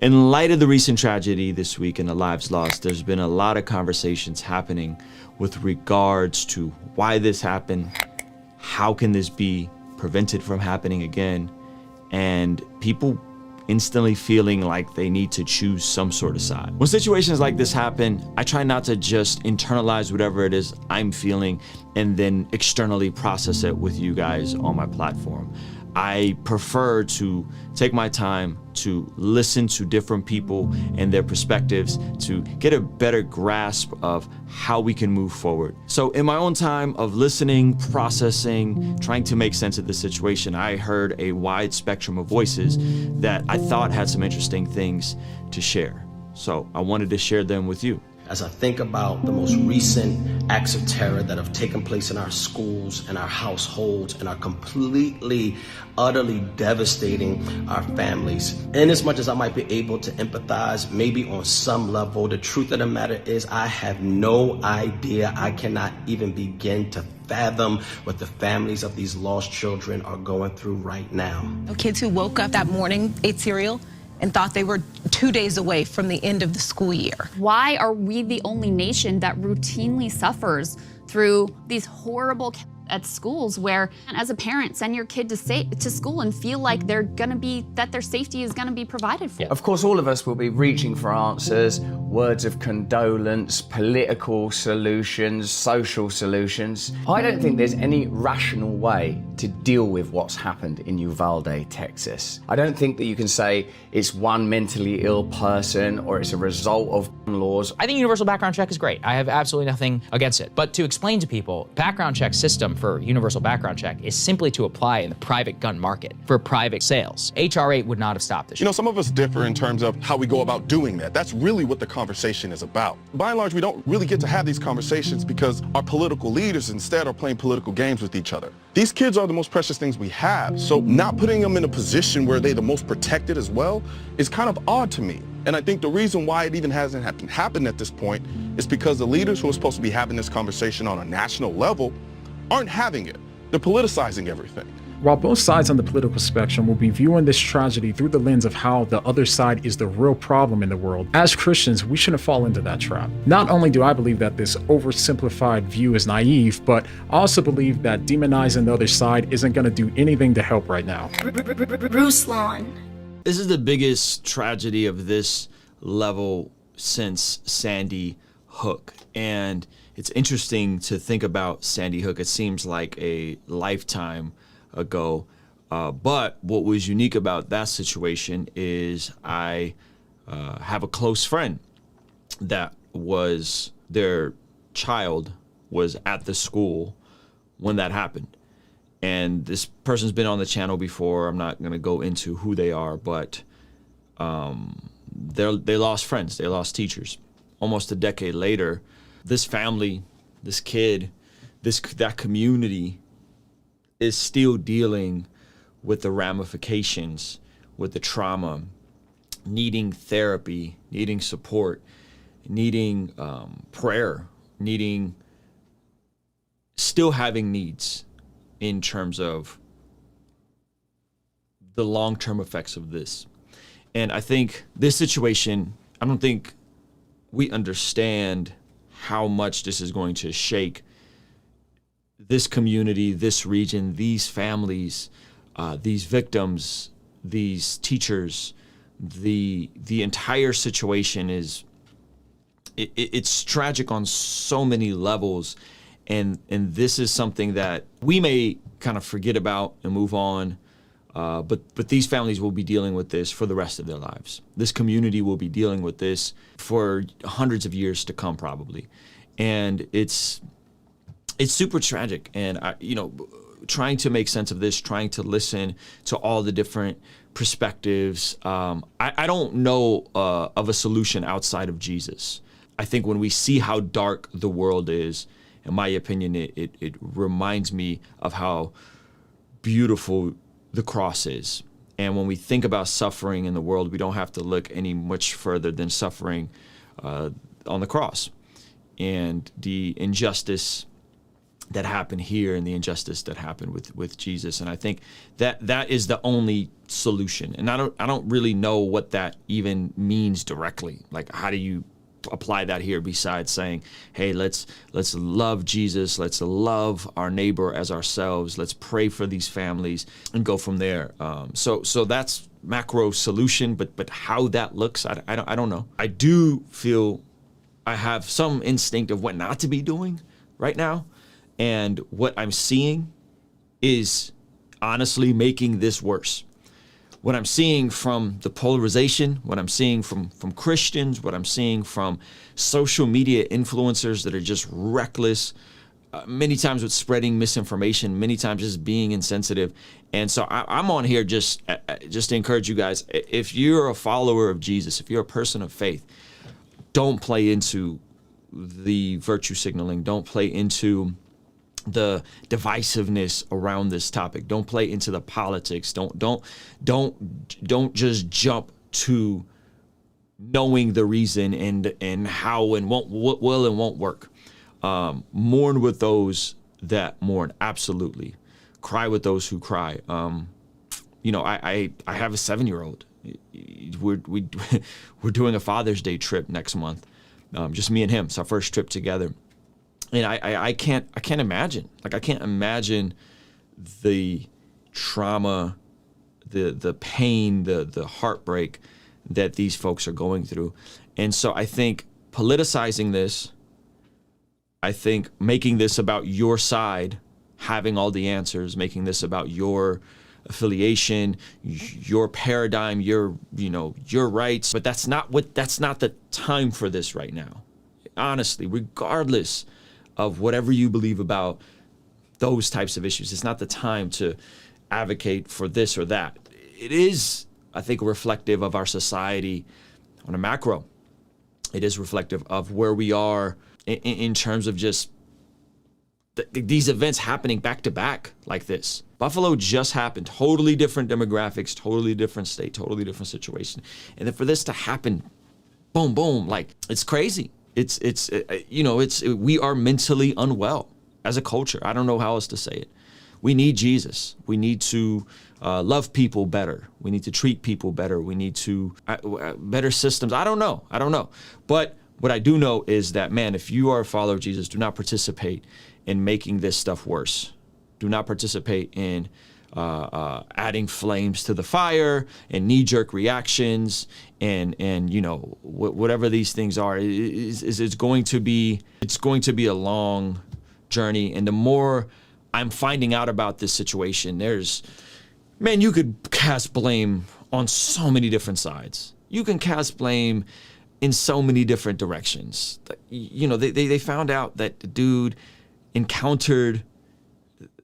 In light of the recent tragedy this week and the lives lost, there's been a lot of conversations happening with regards to why this happened, how can this be prevented from happening again, and people instantly feeling like they need to choose some sort of side. When situations like this happen, I try not to just internalize whatever it is I'm feeling and then externally process it with you guys on my platform. I prefer to take my time to listen to different people and their perspectives to get a better grasp of how we can move forward. So in my own time of listening, processing, trying to make sense of the situation, I heard a wide spectrum of voices that I thought had some interesting things to share. So I wanted to share them with you. As I think about the most recent acts of terror that have taken place in our schools and our households and are completely, utterly devastating our families. And as much as I might be able to empathize, maybe on some level, the truth of the matter is I have no idea. I cannot even begin to fathom what the families of these lost children are going through right now. Kids who woke up that morning, ate cereal, and thought they were 2 days away from the end of the school year. Why are we the only nation that routinely suffers through these horrible at schools where, as a parent, send your kid to school and feel like that their safety is gonna be provided for? Of course, all of us will be reaching for answers, words of condolence, political solutions, social solutions. I don't think there's any rational way to deal with what's happened in Uvalde, Texas. I don't think that you can say it's one mentally ill person or it's a result of laws. I think universal background check is great. I have absolutely nothing against it. But to explain to people, background check system for universal background check is simply to apply in the private gun market for private sales. HR 8 would not have stopped this. You know, some of us differ in terms of how we go about doing that. That's really what the conversation is about. By and large, we don't really get to have these conversations because our political leaders instead are playing political games with each other. These kids are the most precious things we have. So not putting them in a position where they're the most protected as well is kind of odd to me. And I think the reason why it even hasn't happened at this point is because the leaders who are supposed to be having this conversation on a national level aren't having it. They're politicizing everything. While both sides on the political spectrum will be viewing this tragedy through the lens of how the other side is the real problem in the world, as Christians, we shouldn't fall into that trap. Not only do I believe that this oversimplified view is naive, but I also believe that demonizing the other side isn't going to do anything to help right now. Ruslan. This is the biggest tragedy of this level since Sandy Hook. And it's interesting to think about Sandy Hook. It seems like a lifetime ago. But what was unique about that situation is I have a close friend that was, their child was at the school when that happened. And this person's been on the channel before. I'm not going to go into who they are, but they lost friends. They lost teachers. Almost a decade later, this family, this kid, that community is still dealing with the ramifications, with the trauma, needing therapy, needing support, needing prayer, still having needs in terms of the long-term effects of this. And I think this situation, I don't think we understand how much this is going to shake this community, this region, these families, these victims, these teachers. The entire situation is, it's tragic on so many levels. And this is something that we may kind of forget about and move on, but these families will be dealing with this for the rest of their lives. This community will be dealing with this for hundreds of years to come, probably. And it's super tragic. And trying to make sense of this, trying to listen to all the different perspectives. I don't know of a solution outside of Jesus. I think when we see how dark the world is, in my opinion, it reminds me of how beautiful the cross is. And when we think about suffering in the world, we don't have to look any much further than suffering on the cross and the injustice that happened here and the injustice that happened with Jesus. And I think that is the only solution. And I don't really know what that even means directly. Like, how do you apply that here besides saying, hey, let's love Jesus, let's love our neighbor as ourselves, let's pray for these families and go from there. So that's macro solution, but how that looks, I don't know. I do feel I have some instinct of what not to be doing right now. And what I'm seeing is honestly making this worse. What I'm seeing from the polarization, what I'm seeing from Christians, what I'm seeing from social media influencers that are just reckless, many times with spreading misinformation, many times just being insensitive. And so I'm on here just to encourage you guys, if you're a follower of Jesus, if you're a person of faith, don't play into the virtue signaling. Don't play into the divisiveness around this topic. Don't play into the politics. Don't just jump to knowing the reason and how and what will and won't work. Mourn with those that mourn. Absolutely. Cry with those who cry. You know, I have a 7-year-old. We're doing a Father's Day trip next month. Just me and him. It's our first trip together. And I can't imagine. Like, I can't imagine the trauma, the pain, the heartbreak that these folks are going through. And so I think politicizing this, I think making this about your side, having all the answers, making this about your affiliation, your paradigm, your rights, but that's not the time for this right now. Honestly, regardless of whatever you believe about those types of issues, it's not the time to advocate for this or that. It is, I think, reflective of our society on a macro. It is reflective of where we are in terms of just these events happening back to back like this. Buffalo just happened, totally different demographics, totally different state, totally different situation. And then for this to happen, boom, boom, like, it's crazy. We are mentally unwell as a culture. I don't know how else to say it. We need Jesus. We need to love people better. We need to treat people better. We need to better systems. I don't know. But what I do know is that, man, if you are a follower of Jesus, do not participate in making this stuff worse. Do not participate in adding flames to the fire and knee-jerk reactions and whatever these things are. It's going to be a long journey. And the more I'm finding out about this situation, you could cast blame on so many different sides. You can cast blame in so many different directions. They found out that the dude encountered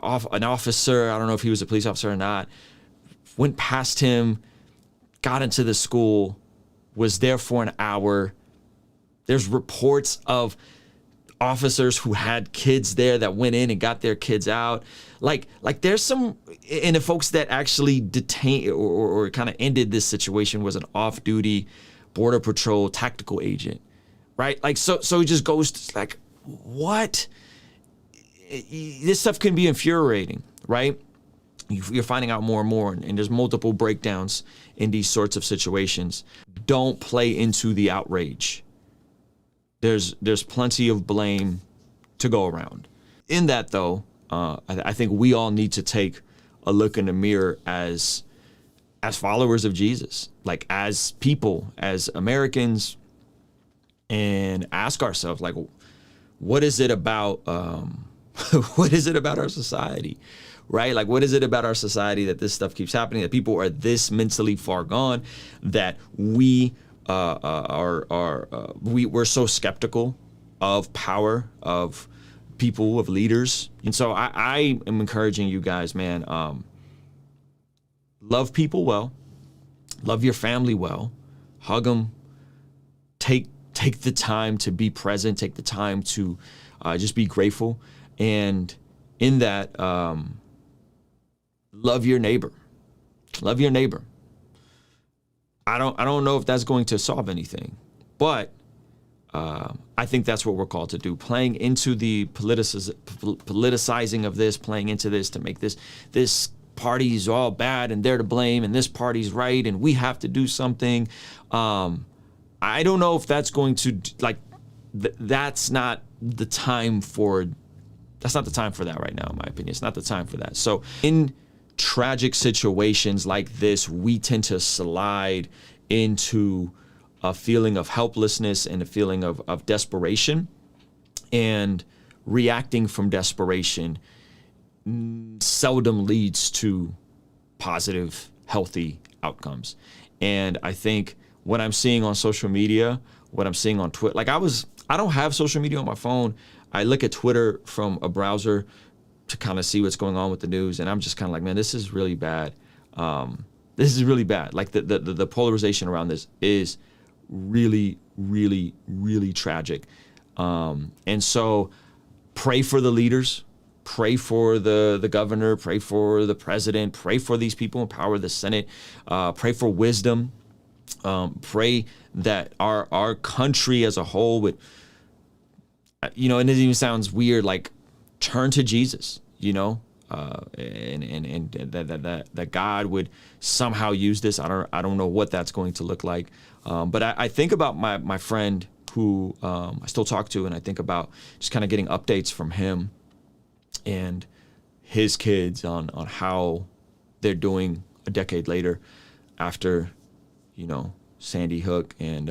an officer, I don't know if he was a police officer or not, went past him, got into the school, was there for an hour. There's reports of officers who had kids there that went in and got their kids out. Like there's some, and the folks that actually detained or kind of ended this situation was an off-duty Border Patrol tactical agent, right? Like, so it just goes to, like, what? This stuff can be infuriating, right? You're finding out more and more, and there's multiple breakdowns in these sorts of situations. Don't play into the outrage. There's plenty of blame to go around. In that, though, I think we all need to take a look in the mirror as followers of Jesus, like as people, as Americans, and ask ourselves, like, what is it about? What is it about our society, right? Like, what is it about our society that this stuff keeps happening, that people are this mentally far gone, that we're so skeptical of power, of people, of leaders. And so I am encouraging you guys, man, love people well, love your family well, hug them, take the time to be present, take the time to just be grateful. And in that, love your neighbor. Love your neighbor. I don't know if that's going to solve anything, but I think that's what we're called to do, playing into the politicizing of this, playing into this to make this party's all bad and they're to blame and this party's right and we have to do something. I don't know if that's going to, like, that's not the time for that right now, in my opinion. It's not the time for that. So in tragic situations like this, we tend to slide into a feeling of helplessness and a feeling of desperation, and reacting from desperation seldom leads to positive, healthy outcomes. And I think what I'm seeing on social media, what I'm seeing on Twitter, like I don't have social media on my phone. I look at Twitter from a browser to kind of see what's going on with the news, and I'm just kind of like, man, this is really bad. This is really bad. Like the polarization around this is really, really, really tragic. And so pray for the leaders, pray for the governor, pray for the president, pray for these people, empower the Senate, pray for wisdom, pray that our country as a whole would, and it even sounds weird, like turn to Jesus, and that God would somehow use this. I don't know what that's going to look like. But I think about my friend who I still talk to, and I think about just kind of getting updates from him and his kids on how they're doing a decade later after, Sandy Hook. And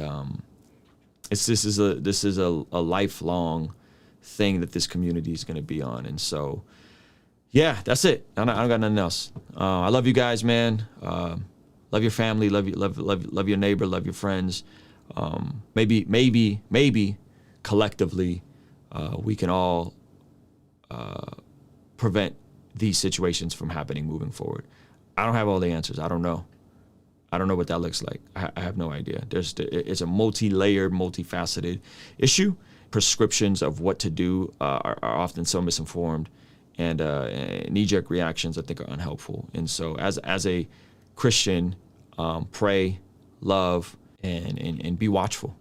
this is a lifelong thing that this community is going to be on. And so, yeah, that's it. I don't got nothing else. I love you guys, man. Love your family. Love your neighbor. Love your friends. Maybe collectively, we can all prevent these situations from happening moving forward. I don't have all the answers. I don't know what that looks like. I have no idea. It's a multi-layered, multifaceted issue. Prescriptions of what to do are often so misinformed, and knee-jerk reactions, I think, are unhelpful. And so as a Christian, pray, love, and be watchful.